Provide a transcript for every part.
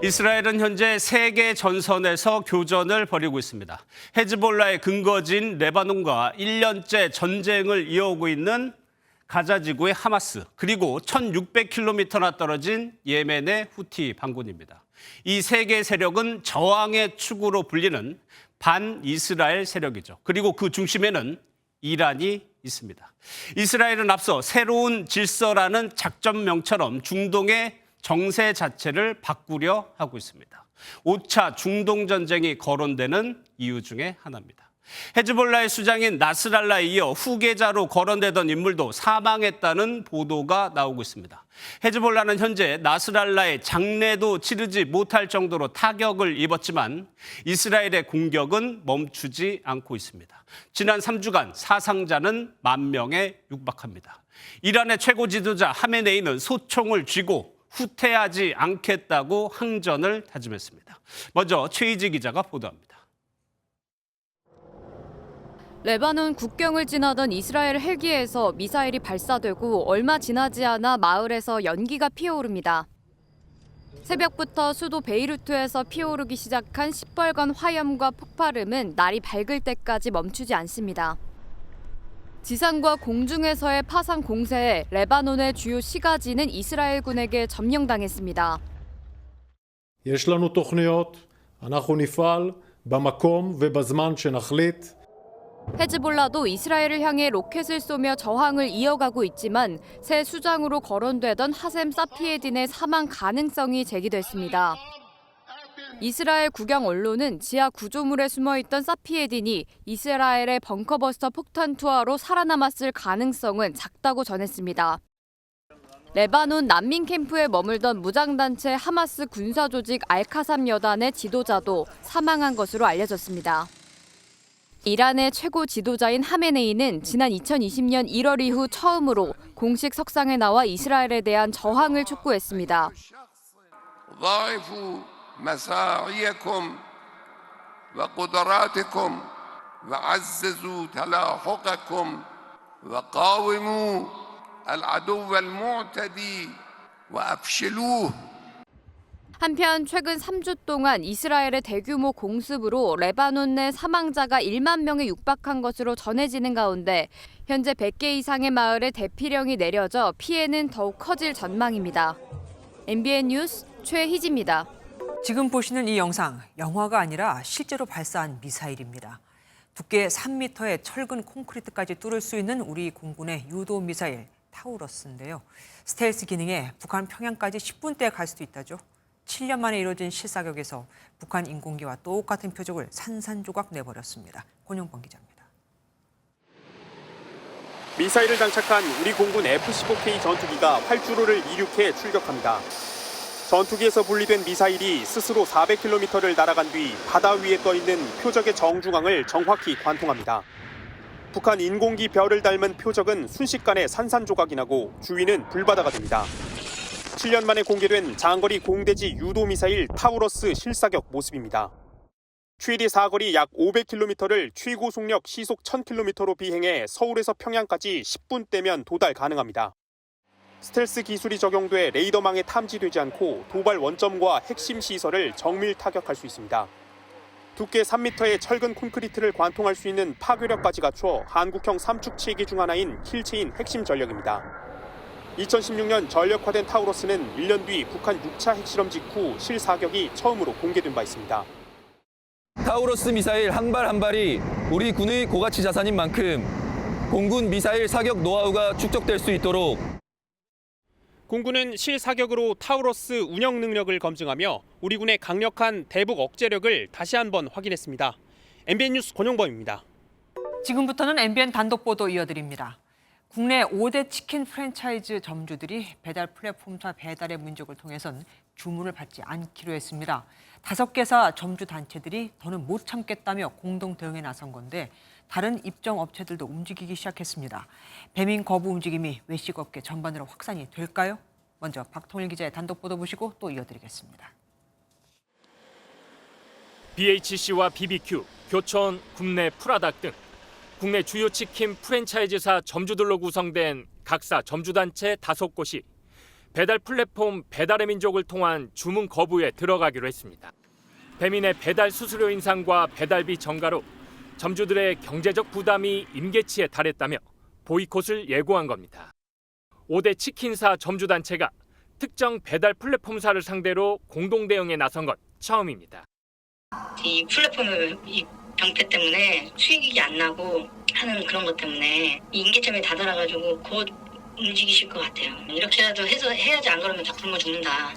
이스라엘은 현재 세계 전선에서 교전을 벌이고 있습니다. 헤즈볼라의 근거지인 레바논과 1년째 전쟁을 이어오고 있는 가자 지구의 하마스, 그리고 1,600km나 떨어진 예멘의 후티 반군입니다. 이 세 개의 세력은 저항의 축으로 불리는 반이스라엘 세력이죠. 그리고 그 중심에는 이란이 있습니다. 이스라엘은 앞서 새로운 질서라는 작전명처럼 중동의 정세 자체를 바꾸려 하고 있습니다. 5차 중동 전쟁이 거론되는 이유 중에 하나입니다. 헤즈볼라의 수장인 나스랄라에 이어 후계자로 거론되던 인물도 사망했다는 보도가 나오고 있습니다. 헤즈볼라는 현재 나스랄라의 장례도 치르지 못할 정도로 타격을 입었지만 이스라엘의 공격은 멈추지 않고 있습니다. 지난 3주간 사상자는 10,000명에 육박합니다. 이란의 최고 지도자 하메네이는 소총을 쥐고 후퇴하지 않겠다고 항전을 다짐했습니다. 먼저 최희지 기자가 보도합니다. 레바논 국경을 지나던 이스라엘 헬기에서 미사일이 발사되고 얼마 지나지 않아 마을에서 연기가 피어오릅니다. 새벽부터 수도 베이루트에서 피어오르기 시작한 시뻘건 화염과 폭발음은 날이 밝을 때까지 멈추지 않습니다. 지상과 공중에서의 파상 공세에 레바논의 주요 시가지는 이스라엘군에게 점령당했습니다. יש לנו תוכניות, אנחנו נפעל במקום ובזמן שנחליט. 헤즈볼라도 이스라엘을 향해 로켓을 쏘며 저항을 이어가고 있지만 새 수장으로 거론되던 하셈 사피에딘의 사망 가능성이 제기됐습니다. 이스라엘 국영 언론은 지하 구조물에 숨어있던 사피에딘이 이스라엘의 벙커버스터 폭탄 투하로 살아남았을 가능성은 작다고 전했습니다. 레바논 난민 캠프에 머물던 무장단체 하마스 군사조직 알카삼 여단의 지도자도 사망한 것으로 알려졌습니다. 이란의 최고 지도자인 하메네이는 지난 2020년 1월 이후 처음으로 공식 석상에 나와 이스라엘에 대한 저항을 촉구했습니다. مساعيكم وقدراتكم وعززوا تلاحقكم وقاوموا العدو المعتدي وأفشلوه. 한편 최근 3주 동안 이스라엘의 대규모 공습으로 레바논 내 사망자가 1만 명에 육박한 것으로 전해지는 가운데 현재 100개 이상의 마을에 대피령이 내려져 피해는 더욱 커질 전망입니다. MBN 뉴스 최희지입니다. 지금 보시는 이 영상, 영화가 아니라 실제로 발사한 미사일입니다. 두께 3m의 철근 콘크리트까지 뚫을 수 있는 우리 공군의 유도 미사일 타우러스인데요. 스텔스 기능에 북한 평양까지 10분대에 갈 수도 있다죠. 7년 만에 이뤄진 실사격에서 북한 인공기와 똑같은 표적을 산산조각 내버렸습니다. 권영범 기자입니다. 미사일을 장착한 우리 공군 F-15K 전투기가 활주로를 이륙해 출격합니다. 전투기에서 분리된 미사일이 스스로 400km를 날아간 뒤 바다 위에 떠 있는 표적의 정중앙을 정확히 관통합니다. 북한 인공기 별을 닮은 표적은 순식간에 산산조각이 나고 주위는 불바다가 됩니다. 7년 만에 공개된 장거리 공대지 유도 미사일 타우러스 실사격 모습입니다. 최대 사거리 약 500km를 최고 속력 시속 1000km로 비행해 서울에서 평양까지 10분대면 도달 가능합니다. 스텔스 기술이 적용돼 레이더망에 탐지되지 않고 도발 원점과 핵심 시설을 정밀 타격할 수 있습니다. 두께 3m의 철근 콘크리트를 관통할 수 있는 파괴력까지 갖춰 한국형 3축 체계 중 하나인 킬체인 핵심 전력입니다. 2016년 전력화된 타우러스는 1년 뒤 북한 6차 핵실험 직후 실사격이 처음으로 공개된 바 있습니다. 타우러스 미사일 한 발 한 발이 우리 군의 고가치 자산인 만큼 공군 미사일 사격 노하우가 축적될 수 있도록 공군은 실사격으로 타우러스 운영 능력을 검증하며 우리 군의 강력한 대북 억제력을 다시 한번 확인했습니다. MBN 뉴스 권용범입니다. 지금부터는 MBN 단독 보도 이어드립니다. 국내 5대 치킨 프랜차이즈 점주들이 배달 플랫폼사 배달의 민족을 통해선 주문을 받지 않기로 했습니다. 5개사 점주 단체들이 더는 못 참겠다며 공동 대응에 나선 건데 다른 입점 업체들도 움직이기 시작했습니다. 배민 거부 움직임이 외식업계 전반으로 확산이 될까요? 먼저 박통일 기자의 단독 보도 보시고 또 이어드리겠습니다. BHC와 BBQ, 교촌, 굽네, 프라닭 등 국내 주요 치킨 프랜차이즈사 점주들로 구성된 각사 점주단체 5곳이 배달 플랫폼 배달의 민족을 통한 주문 거부에 들어가기로 했습니다. 배민의 배달 수수료 인상과 배달비 증가로 점주들의 경제적 부담이 임계치에 달했다며 보이콧을 예고한 겁니다. 5대 치킨사 점주단체가 특정 배달 플랫폼사를 상대로 공동 대응에 나선 건 처음입니다. 이 플랫폼의 이 병폐 때문에 수익이 안 나고 하는 그런 것 때문에 이 임계점에 다다라가지고 곧 움직이실 것 같아요. 이렇게라도 해야지, 안 그러면 다 굶어 죽는다.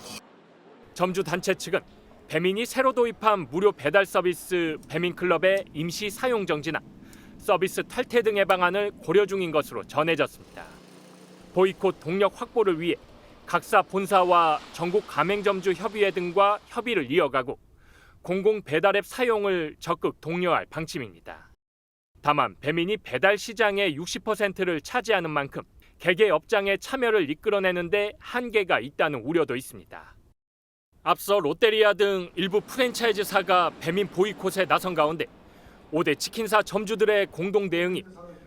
점주 단체 측은 배민이 새로 도입한 무료 배달 서비스 배민클럽의 임시 사용 정지나 서비스 탈퇴 등의 방안을 고려 중인 것으로 전해졌습니다. 보이콧 동력 확보를 위해 각사 본사와 전국 가맹점주 협의회 등과 협의를 이어가고 공공 배달앱 사용을 적극 독려할 방침입니다. 다만 배민이 배달 시장의 60%를 차지하는 만큼 개개 업장의 참여를 이끌어내는 데 한계가 있다는 우려도 있습니다. 앞서 롯데리아 등 일부 프랜차이즈사가 배민 보이콧에 나선 가운데 5대 치킨사 점주들의 공동 대응이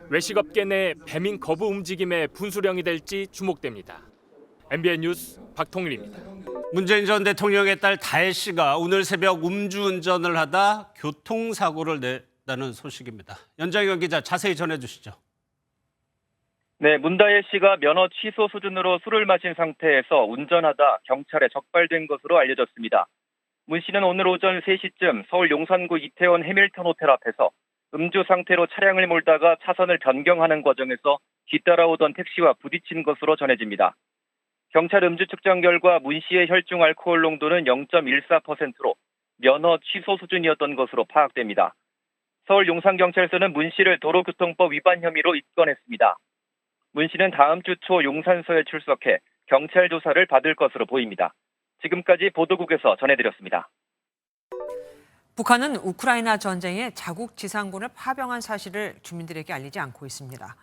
외식업계 내 배민 거부 움직임의 분수령이 될지 주목됩니다. MBN 뉴스 박통일입니다. 문재인 전 대통령의 딸 다혜 씨가 오늘 새벽 음주운전을 하다 교통사고를 냈다는 소식입니다. 연장현 기자 자세히 전해주시죠. 네, 문다혜 씨가 면허 취소 수준으로 술을 마신 상태에서 운전하다 경찰에 적발된 것으로 알려졌습니다. 문 씨는 오늘 오전 3시쯤 서울 용산구 이태원 해밀턴 호텔 앞에서 음주 상태로 차량을 몰다가 차선을 변경하는 과정에서 뒤따라오던 택시와 부딪힌 것으로 전해집니다. 경찰 음주 측정 결과 문 씨의 혈중 알코올 농도는 0.14%로 면허 취소 수준이었던 것으로 파악됩니다. 서울 용산경찰서는 문 씨를 도로교통법 위반 혐의로 입건했습니다. 문 씨는 다음 주 초 용산서에 출석해 경찰 조사를 받을 것으로 보입니다. 지금까지 보도국에서 전해드렸습니다. 북한은 우크라이나 전쟁에 자국 지상군을 파병한 사실을 주민들에게 알리지 않고 있습니다.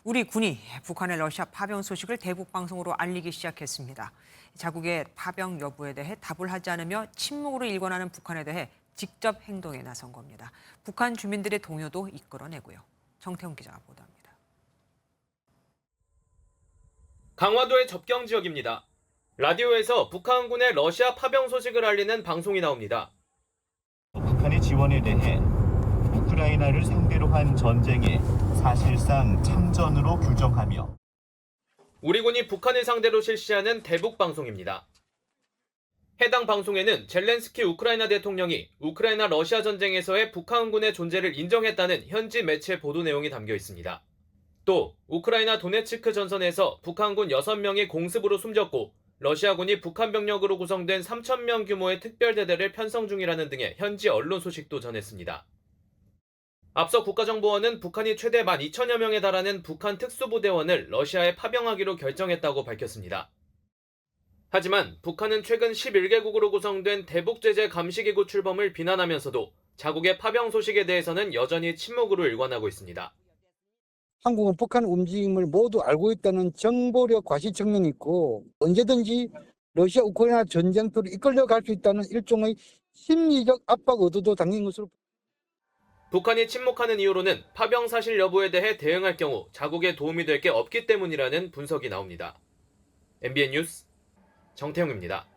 우리 군이 북한의 러시아 파병 소식을 대북 방송으로 알리기 시작했습니다. 자국의 파병 여부에 대해 답을 하지 않으며 침묵으로 일관하는 북한에 대해 직접 행동에 나선 겁니다. 북한 주민들의 동요도 이끌어내고요. 정태훈 기자가 보도합니다. 강화도의 접경 지역입니다. 라디오에서 북한군의 러시아 파병 소식을 알리는 방송이 나옵니다. 북한의 지원에 대해 우크라이나를 상대로 한 전쟁에 사실상 참전으로 규정하며 우리 군이 북한을 상대로 실시하는 대북 방송입니다. 해당 방송에는 젤렌스키 우크라이나 대통령이 우크라이나 러시아 전쟁에서의 북한군의 존재를 인정했다는 현지 매체 보도 내용이 담겨 있습니다. 또 우크라이나 도네츠크 전선에서 북한군 6명이 공습으로 숨졌고 러시아군이 북한 병력으로 구성된 3,000명 규모의 특별대대를 편성 중이라는 등의 현지 언론 소식도 전했습니다. 앞서 국가정보원은 북한이 최대 12,000여 명에 달하는 북한 특수부대원을 러시아에 파병하기로 결정했다고 밝혔습니다. 하지만 북한은 최근 11개국으로 구성된 대북제재 감시기구 출범을 비난하면서도 자국의 파병 소식에 대해서는 여전히 침묵으로 일관하고 있습니다. 한국은 북한 움직임을 모두 알고 있다는 정보력 과시청명이 있고 언제든지 러시아 우크라이나 전쟁터로 이끌려갈 수 있다는 일종의 심리적 압박 의도도 담긴 것으로. 북한이 침묵하는 이유로는 파병 사실 여부에 대해 대응할 경우 자국에 도움이 될 게 없기 때문이라는 분석이 나옵니다. MBN 뉴스 정태웅입니다.